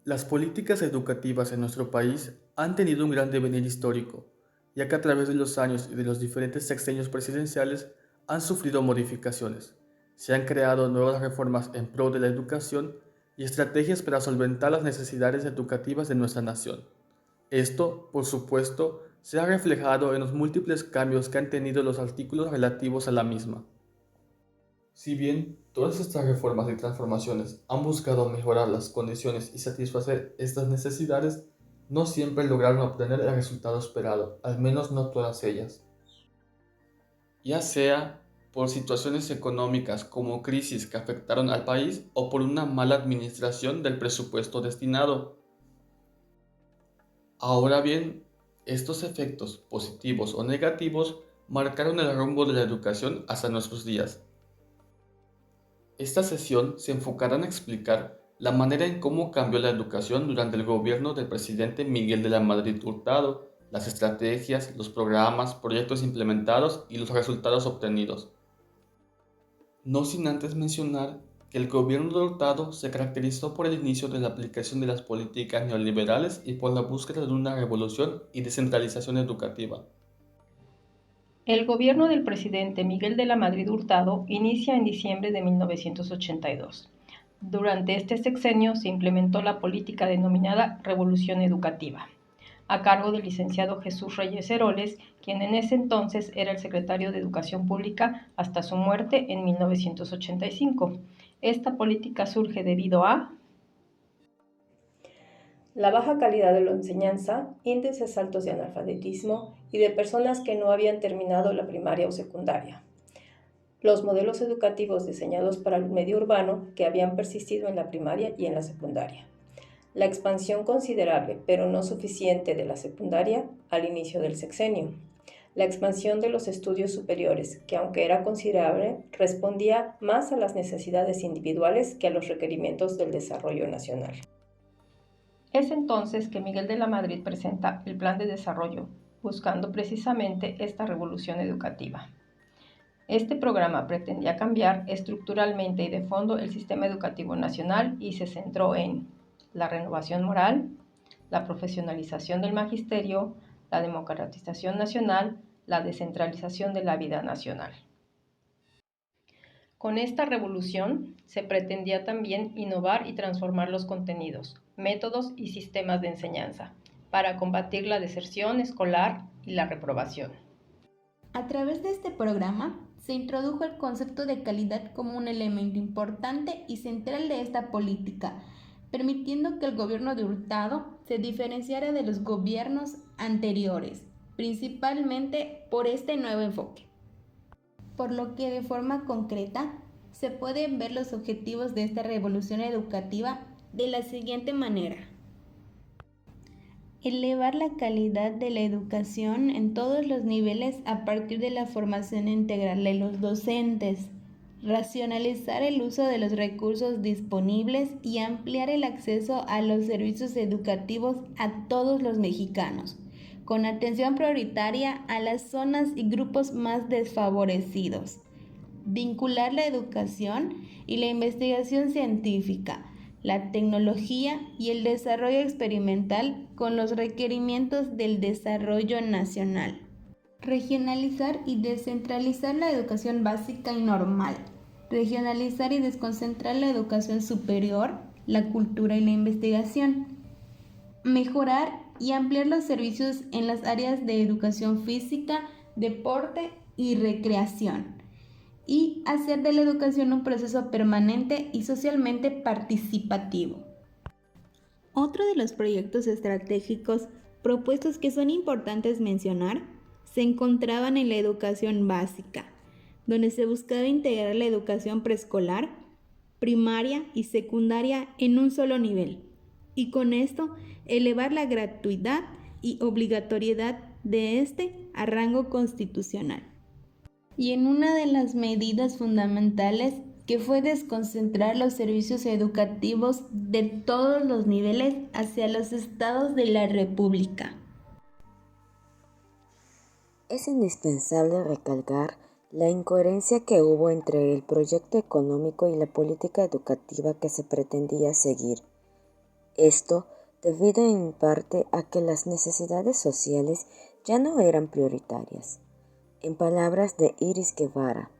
Las políticas educativas en nuestro país han tenido un gran devenir histórico, ya que a través de los años y de los diferentes sexenios presidenciales han sufrido modificaciones. Se han creado nuevas reformas en pro de la educación y estrategias para solventar las necesidades educativas de nuestra nación. Esto, por supuesto, se ha reflejado en los múltiples cambios que han tenido los artículos relativos a la misma. Si bien todas estas reformas y transformaciones han buscado mejorar las condiciones y satisfacer estas necesidades, no siempre lograron obtener el resultado esperado, al menos no todas ellas. Ya sea por situaciones económicas como crisis que afectaron al país o por una mala administración del presupuesto destinado. Ahora bien, estos efectos, positivos o negativos, marcaron el rumbo de la educación hasta nuestros días. Esta sesión se enfocará en explicar la manera en cómo cambió la educación durante el gobierno del presidente Miguel de la Madrid Hurtado, las estrategias, los programas, proyectos implementados y los resultados obtenidos. No sin antes mencionar que el gobierno de Hurtado se caracterizó por el inicio de la aplicación de las políticas neoliberales y por la búsqueda de una revolución y descentralización educativa. El gobierno del presidente Miguel de la Madrid Hurtado inicia en diciembre de 1982. Durante este sexenio se implementó la política denominada Revolución Educativa, a cargo del licenciado Jesús Reyes Heroles, quien en ese entonces era el secretario de Educación Pública hasta su muerte en 1985. Esta política surge debido a la baja calidad de la enseñanza, índices altos de analfabetismo y de personas que no habían terminado la primaria o secundaria. Los modelos educativos diseñados para el medio urbano que habían persistido en la primaria y en la secundaria. La expansión considerable, pero no suficiente, de la secundaria al inicio del sexenio. La expansión de los estudios superiores, que aunque era considerable, respondía más a las necesidades individuales que a los requerimientos del desarrollo nacional. Es entonces que Miguel de la Madrid presenta el Plan de Desarrollo, buscando precisamente esta revolución educativa. Este programa pretendía cambiar estructuralmente y de fondo el sistema educativo nacional y se centró en la renovación moral, la profesionalización del magisterio, la democratización nacional, la descentralización de la vida nacional. Con esta revolución se pretendía también innovar y transformar los contenidos, métodos y sistemas de enseñanza para combatir la deserción escolar y la reprobación. A través de este programa se introdujo el concepto de calidad como un elemento importante y central de esta política, permitiendo que el gobierno de Hurtado se diferenciara de los gobiernos anteriores, principalmente por este nuevo enfoque. Por lo que de forma concreta se pueden ver los objetivos de esta revolución educativa de la siguiente manera. Elevar la calidad de la educación en todos los niveles a partir de la formación integral de los docentes, racionalizar el uso de los recursos disponibles y ampliar el acceso a los servicios educativos a todos los mexicanos, con atención prioritaria a las zonas y grupos más desfavorecidos. Vincular la educación y la investigación científica, la tecnología y el desarrollo experimental con los requerimientos del desarrollo nacional. Regionalizar y descentralizar la educación básica y normal. Regionalizar y desconcentrar la educación superior, la cultura y la investigación. Mejorar y ampliar los servicios en las áreas de educación física, deporte y recreación. Y hacer de la educación un proceso permanente y socialmente participativo. Otro de los proyectos estratégicos propuestos que son importantes mencionar se encontraban en la educación básica, donde se buscaba integrar la educación preescolar, primaria y secundaria en un solo nivel, y con esto elevar la gratuidad y obligatoriedad de este a rango constitucional. Y en una de las medidas fundamentales que fue desconcentrar los servicios educativos de todos los niveles hacia los estados de la República. Es indispensable recalcar la incoherencia que hubo entre el proyecto económico y la política educativa que se pretendía seguir. Esto debido en parte a que las necesidades sociales ya no eran prioritarias. En palabras de Iris Guevara,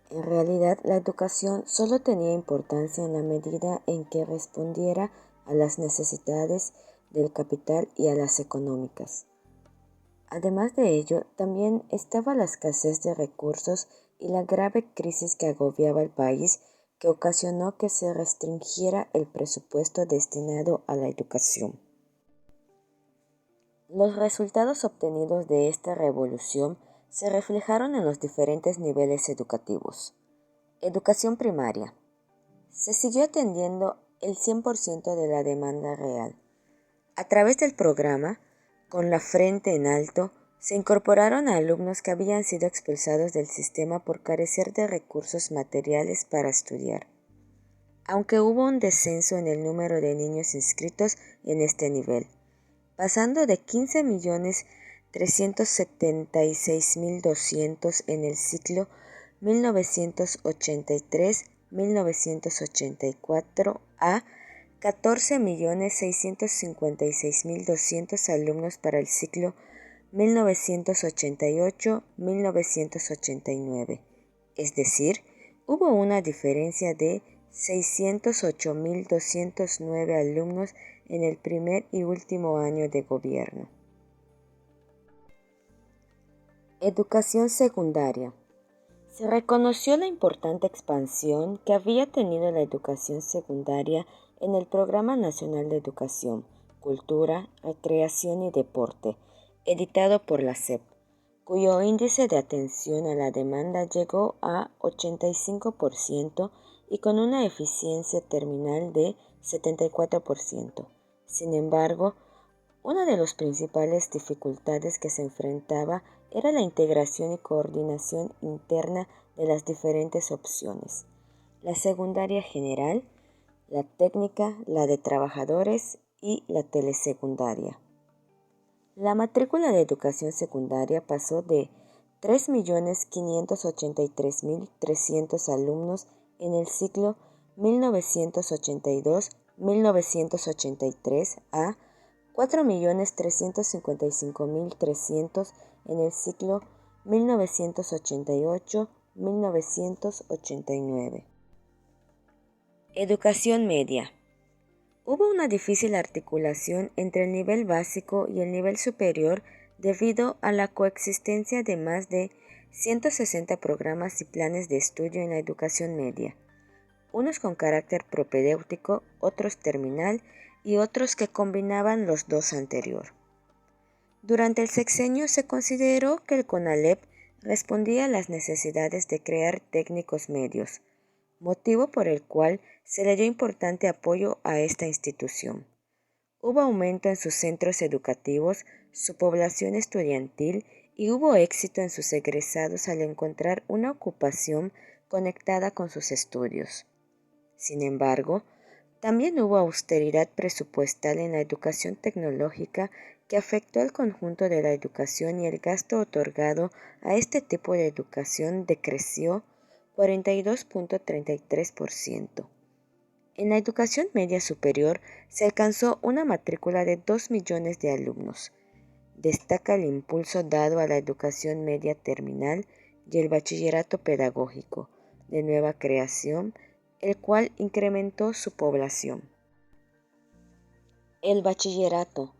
en realidad la educación solo tenía importancia en la medida en que respondiera a las necesidades del capital y a las económicas. Además de ello, también estaba la escasez de recursos y la grave crisis que agobiaba al país, que ocasionó que se restringiera el presupuesto destinado a la educación. Los resultados obtenidos de esta revolución se reflejaron en los diferentes niveles educativos. Educación primaria. Se siguió atendiendo el 100% de la demanda real. A través del programa, con la frente en alto, se incorporaron a alumnos que habían sido expulsados del sistema por carecer de recursos materiales para estudiar, aunque hubo un descenso en el número de niños inscritos en este nivel, pasando de 15.376.200 en el ciclo 1983-1984 a 14.656.200 alumnos para el ciclo 1988-1989. Es decir, hubo una diferencia de 608.209 alumnos en el primer y último año de gobierno. Educación secundaria. Se reconoció la importante expansión que había tenido la educación secundaria en el Programa Nacional de Educación, Cultura, Recreación y Deporte, editado por la SEP, cuyo índice de atención a la demanda llegó a 85% y con una eficiencia terminal de 74%. Sin embargo, una de las principales dificultades que se enfrentaba era la integración y coordinación interna de las diferentes opciones: la secundaria general, la técnica, la de trabajadores y la telesecundaria. La matrícula de educación secundaria pasó de 3.583.300 alumnos en el ciclo 1982-1983 a 4.355.300 en el ciclo 1988-1989. Educación media. Hubo una difícil articulación entre el nivel básico y el nivel superior debido a la coexistencia de más de 160 programas y planes de estudio en la educación media, unos con carácter propedéutico, otros terminal y otros que combinaban los dos anterior. Durante el sexenio se consideró que el CONALEP respondía a las necesidades de crear técnicos medios, motivo por el cual se le dio importante apoyo a esta institución. Hubo aumento en sus centros educativos, su población estudiantil y hubo éxito en sus egresados al encontrar una ocupación conectada con sus estudios. Sin embargo, también hubo austeridad presupuestal en la educación tecnológica que afectó al conjunto de la educación y el gasto otorgado a este tipo de educación decreció 42.33%. En la educación media superior se alcanzó una matrícula de 2 millones de alumnos. Destaca el impulso dado a la educación media terminal y el bachillerato pedagógico, de nueva creación, el cual incrementó su población. El bachillerato.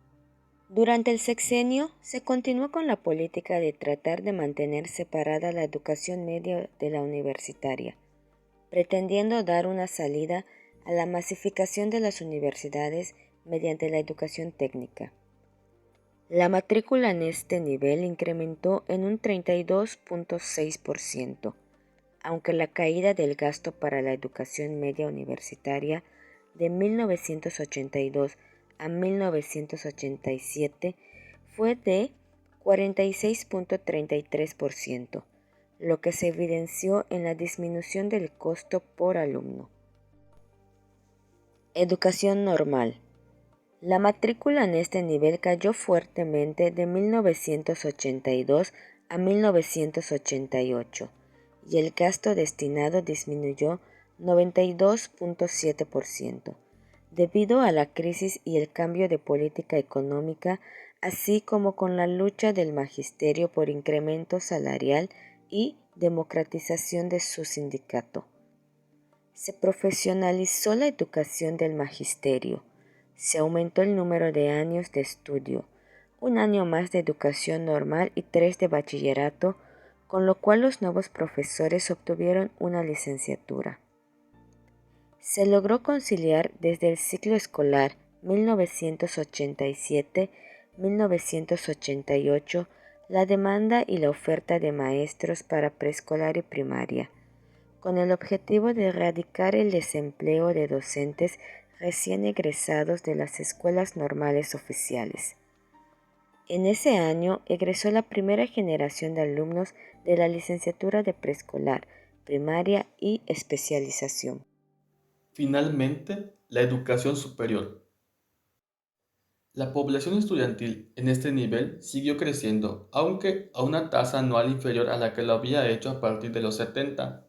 Durante el sexenio se continuó con la política de tratar de mantener separada la educación media de la universitaria, pretendiendo dar una salida a la masificación de las universidades mediante la educación técnica. La matrícula en este nivel incrementó en un 32.6%, aunque la caída del gasto para la educación media universitaria de 1982 a 1987 fue de 46.33%, lo que se evidenció en la disminución del costo por alumno. Educación normal. La matrícula en este nivel cayó fuertemente de 1982 a 1988 y el gasto destinado disminuyó 92.7%, debido a la crisis y el cambio de política económica, así como con la lucha del magisterio por incremento salarial y democratización de su sindicato. Se profesionalizó la educación del magisterio, se aumentó el número de años de estudio, 1 año más de educación normal y 3 de bachillerato, con lo cual los nuevos profesores obtuvieron una licenciatura. Se logró conciliar desde el ciclo escolar 1987-1988 la demanda y la oferta de maestros para preescolar y primaria, con el objetivo de erradicar el desempleo de docentes recién egresados de las escuelas normales oficiales. En ese año egresó la primera generación de alumnos de la licenciatura de preescolar, primaria y especialización. Finalmente, la educación superior. La población estudiantil en este nivel siguió creciendo, aunque a una tasa anual inferior a la que lo había hecho a partir de los 70.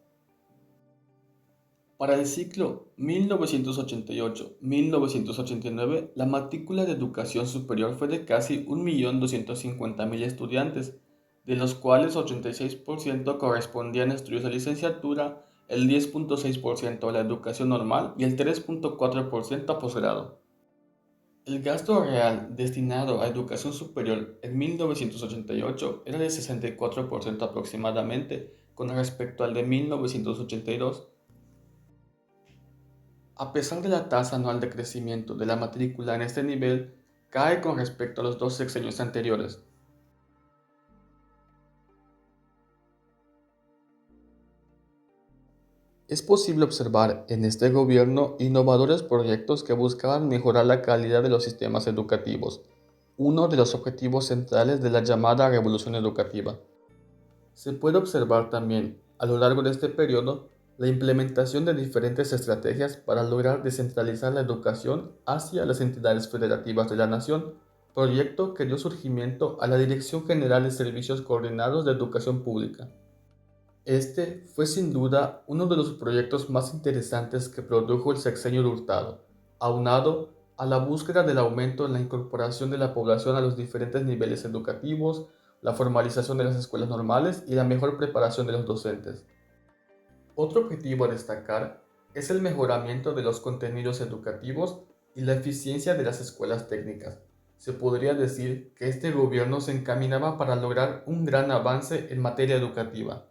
Para el ciclo 1988-1989, la matrícula de educación superior fue de casi 1.250.000 estudiantes, de los cuales 86% correspondían a estudios de licenciatura, el 10.6% a la educación normal y el 3.4% a posgrado. El gasto real destinado a educación superior en 1988 era de 64% aproximadamente con respecto al de 1982. A pesar de la tasa anual de crecimiento de la matrícula en este nivel, cae con respecto a los 2 sexenios anteriores. Es posible observar en este gobierno innovadores proyectos que buscaban mejorar la calidad de los sistemas educativos, uno de los objetivos centrales de la llamada revolución educativa. Se puede observar también, a lo largo de este periodo, la implementación de diferentes estrategias para lograr descentralizar la educación hacia las entidades federativas de la nación, proyecto que dio surgimiento a la Dirección General de Servicios Coordinados de Educación Pública. Este fue sin duda uno de los proyectos más interesantes que produjo el sexenio de Hurtado, aunado a la búsqueda del aumento en la incorporación de la población a los diferentes niveles educativos, la formalización de las escuelas normales y la mejor preparación de los docentes. Otro objetivo a destacar es el mejoramiento de los contenidos educativos y la eficiencia de las escuelas técnicas. Se podría decir que este gobierno se encaminaba para lograr un gran avance en materia educativa.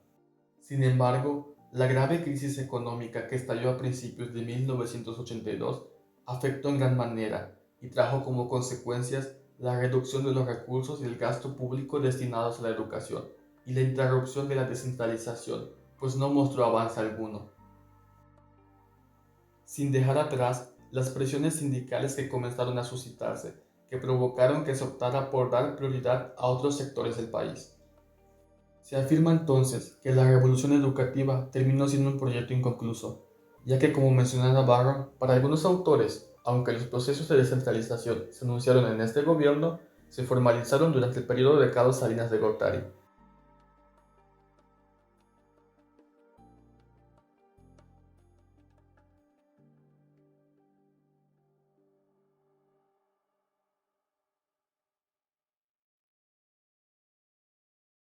Sin embargo, la grave crisis económica que estalló a principios de 1982 afectó en gran manera y trajo como consecuencias la reducción de los recursos y el gasto público destinados a la educación y la interrupción de la descentralización, pues no mostró avance alguno. Sin dejar atrás las presiones sindicales que comenzaron a suscitarse, que provocaron que se optara por dar prioridad a otros sectores del país. Se afirma entonces que la revolución educativa terminó siendo un proyecto inconcluso, ya que como menciona Navarro, para algunos autores, aunque los procesos de descentralización se anunciaron en este gobierno, se formalizaron durante el periodo de Carlos Salinas de Gortari.